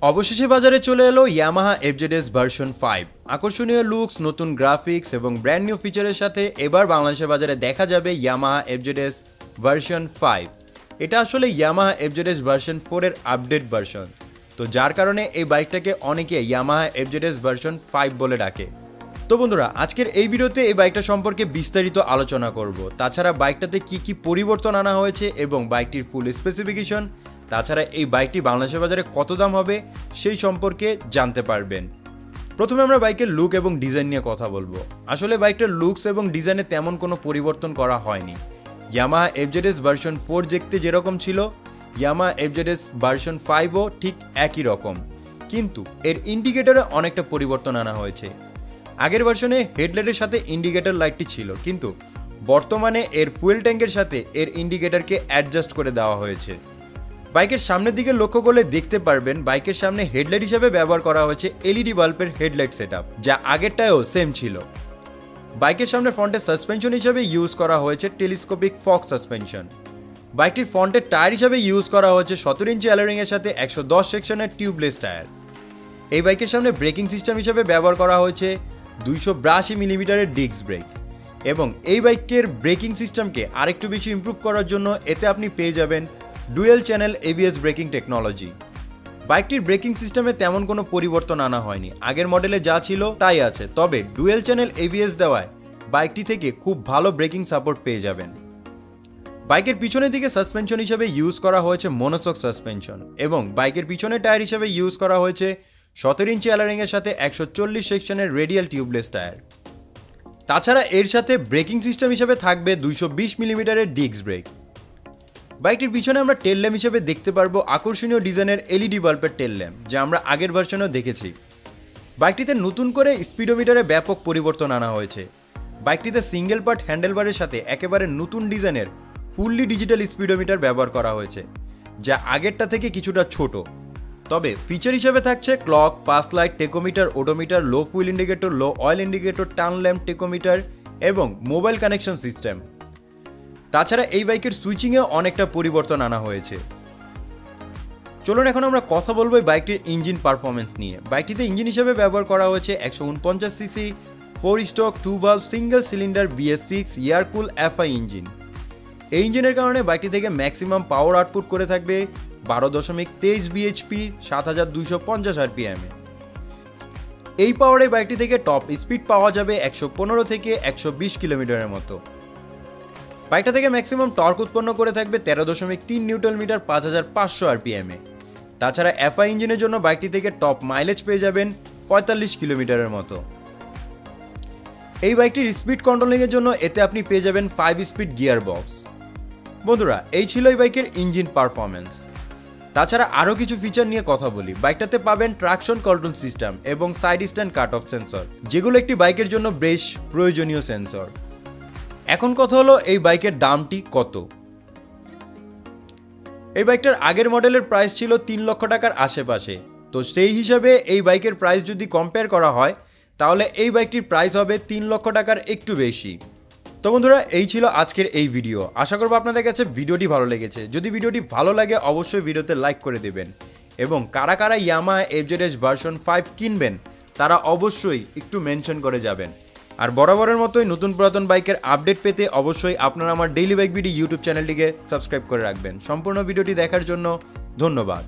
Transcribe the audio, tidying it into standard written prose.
অবশেষে বাজারে চলে এলো ইয়ামাহা এফজেডএস ভার্সন 5। আকর্ষণীয় লুকস, নতুন গ্রাফিক্স এবং ব্র্যান্ড নিউ ফিচারের সাথে এবার বাংলাদেশের বাজারে দেখা যাবে ইয়ামাহা এফজেডএস ভার্সন 5। এটা আসলে ইয়ামাহা এফজেডএস ভার্সন 4 এর আপডেট ভার্সন, তো যার কারণে এই বাইকটাকে অনেকে ইয়ামাহা এফজেডএস ভার্সন 5 বলে ডাকে। তো বন্ধুরা, আজকের এই ভিডিওতে এই বাইকটা সম্পর্কে বিস্তারিত আলোচনা করব। তাছাড়া বাইকটাতে কি কি পরিবর্তন আনা হয়েছে এবং বাইকটির ফুল স্পেসিফিকেশন, তাছাড়া এই বাইকটি বাংলাদেশের বাজারে কত দাম হবে সেই সম্পর্কে জানতে পারবেন। প্রথমে আমরা বাইকের লুক এবং ডিজাইন নিয়ে কথা বলবো। আসলে বাইকটার লুকস এবং ডিজাইনে তেমন কোনো পরিবর্তন করা হয়নি। ইয়ামাহা এফজেডএস ভার্সন 4 দেখতে যেরকম ছিল, ইয়ামাহা এফজেডএস ভার্সন 5ও ঠিক একই রকম, কিন্তু এর ইন্ডিকেটরে অনেকটা পরিবর্তন আনা হয়েছে। আগের ভার্সনে হেডলাইটের সাথে ইন্ডিকেটর লাইটটি ছিল, কিন্তু বর্তমানে এর ফুয়েল ট্যাঙ্কের সাথে এর ইন্ডিকেটরকে অ্যাডজাস্ট করে দেওয়া হয়েছে। বাইকের সামনের দিকে লক্ষ্য করলে দেখতে পারবেন বাইকের সামনে হেডলাইট হিসেবে ব্যবহার করা হয়েছে এলইডি বাল্বের হেডলাইট সেটআপ, যা আগেরটায়ও সেম ছিল। বাইকের সামনে ফ্রন্টের সাসপেনশন হিসেবে ইউজ করা হয়েছে টেলিস্কোপিক ফক সাসপেনশন। বাইকটির ফ্রন্টের টায়ার হিসেবে ইউজ করা হয়েছে 17 ইঞ্চি অ্যালোরিং এর সাথে 110 সেকশনের টিউবলেস টায়ার। এই বাইকের সামনে ব্রেকিং সিস্টেম হিসেবে ব্যবহার করা হয়েছে 282 মিলিমিটারের ডিস্ক ব্রেক, এবং এই বাইকের ব্রেকিং সিস্টেমকে আরেকটু বেশি ইমপ্রুভ করার জন্য এতে আপনি পেয়ে যাবেন dual channel ABS braking technology. বাইকটির ব্রেকিং সিস্টেমে তেমন কোনো পরিবর্তন আনা হয়নি, আগের মডেলে যা ছিল তাই আছে, তবে ডুয়েল চ্যানেল এবিএস দেওয়ায় বাইকটি থেকে খুব ভালো ব্রেকিং সাপোর্ট পেয়ে যাবেন। বাইকের পিছনের দিকে সাসপেনশন হিসেবে ইউজ করা হয়েছে মনোসক সাসপেনশন, এবং বাইকের পিছনের টায়ার হিসেবে ইউজ করা হয়েছে 17 ইঞ্চি অ্যালোরিং এর সাথে 140 সেকশনের রেডিয়াল টিউবলেস টায়ার। তাছাড়া এর সাথে ব্রেকিং সিস্টেম হিসেবে থাকবে 220 মিলিমিটারের ডিস্ক ব্রেক। বাইকটির পিছনে আমরা টেল ল্যাম্প হিসেবে দেখতে পারবো আকর্ষণীয় ডিজাইনের এলইডি বাল্বের টেল ল্যাম্প, যা আমরা আগের ভার্সনেও দেখেছি। বাইকটিতে নতুন করে স্পিডোমিটারে ব্যাপক পরিবর্তন আনা হয়েছে। বাইকটিতে সিঙ্গেল পার্ট হ্যান্ডেলবারের সাথে একেবারে নতুন ডিজাইনের ফুললি ডিজিটাল স্পিডোমিটার ব্যবহার করা হয়েছে, যা আগেরটা থেকে কিছুটা ছোট। তবে ফিচার হিসেবে থাকছে clock, pass light, tachometer, odometer, লো ফুয়েল ইন্ডিকেটর, লো oil indicator, turn lamp, tachometer এবং মোবাইল কানেকশন সিস্টেম। তাছাড়া এই বাইকের সুইচিংয়েও অনেকটা পরিবর্তন আনা হয়েছে। চলুন এখন আমরা কথা বলবো এই বাইকটির ইঞ্জিন পারফরমেন্স নিয়ে। বাইকটিতে ইঞ্জিন হিসেবে ব্যবহার করা হয়েছে 149 CC 4 stroke 2 valve single cylinder BS6 air cool FI engine. এই ইঞ্জিনের কারণে বাইকটি থেকে ম্যাক্সিমাম পাওয়ার আউটপুট করে থাকবে 12.23 bhp 7250 rpm। এই পাওয়ারে বাইকটি থেকে টপ স্পিড পাওয়া যাবে 115 থেকে 120 কিলোমিটারের মতো। বাইকটা থেকে ম্যাক্সিমাম টর্ক উৎপন্ন করে থাকবে 13.3 নিউটন মিটার 5500 rpm এ। তাছাড়া FI ইঞ্জিনের জন্য বাইকটি থেকে টপ মাইলেজ পেয়ে যাবেন 45 কিলোমিটারের মতো। এই বাইকটির স্পিড কন্ট্রোলিংয়ের জন্য এতে আপনি পেয়ে যাবেন 5 স্পিড গিয়ার বক্স। বন্ধুরা, এই ছিল এই বাইকের ইঞ্জিন পারফরমেন্স। তাছাড়া আরও কিছু ফিচার নিয়ে কথা বলি। বাইকটাতে পাবেন ট্রাকশন কন্ট্রোল সিস্টেম এবং side stand cut off sensor, যেগুলো একটি বাইকের জন্য বেশ প্রয়োজনীয় সেন্সর। এখন কথা হলো এই বাইকের দামটি কত। এই বাইকটার আগের মডেলের প্রাইস ছিল 3 লক্ষ টাকার আশেপাশে, তো সেই হিসাবে এই বাইকের প্রাইস যদি কম্পেয়ার করা হয় তাহলে এই বাইকটির প্রাইস হবে 3 লক্ষ টাকার একটু বেশি। তো বন্ধুরা, এই ছিল আজকের এই ভিডিও। আশা করবো আপনাদের কাছে ভিডিওটি ভালো লেগেছে। যদি ভিডিওটি ভালো লাগে অবশ্যই ভিডিওতে লাইক করে দেবেন, এবং কারা কারা ইয়ামাহা এফজেডএস ভার্সন 5 কিনবেন তারা অবশ্যই একটু মেনশন করে যাবেন। আর বরাবরের মতোই নতুন পুরাতন বাইকের আপডেট পেতে অবশ্যই আপনারা আমার ডেইলি বাইক ভিডিও ইউটিউব চ্যানেলটিকে সাবস্ক্রাইব করে রাখবেন। সম্পূর্ণ ভিডিওটি দেখার জন্য ধন্যবাদ।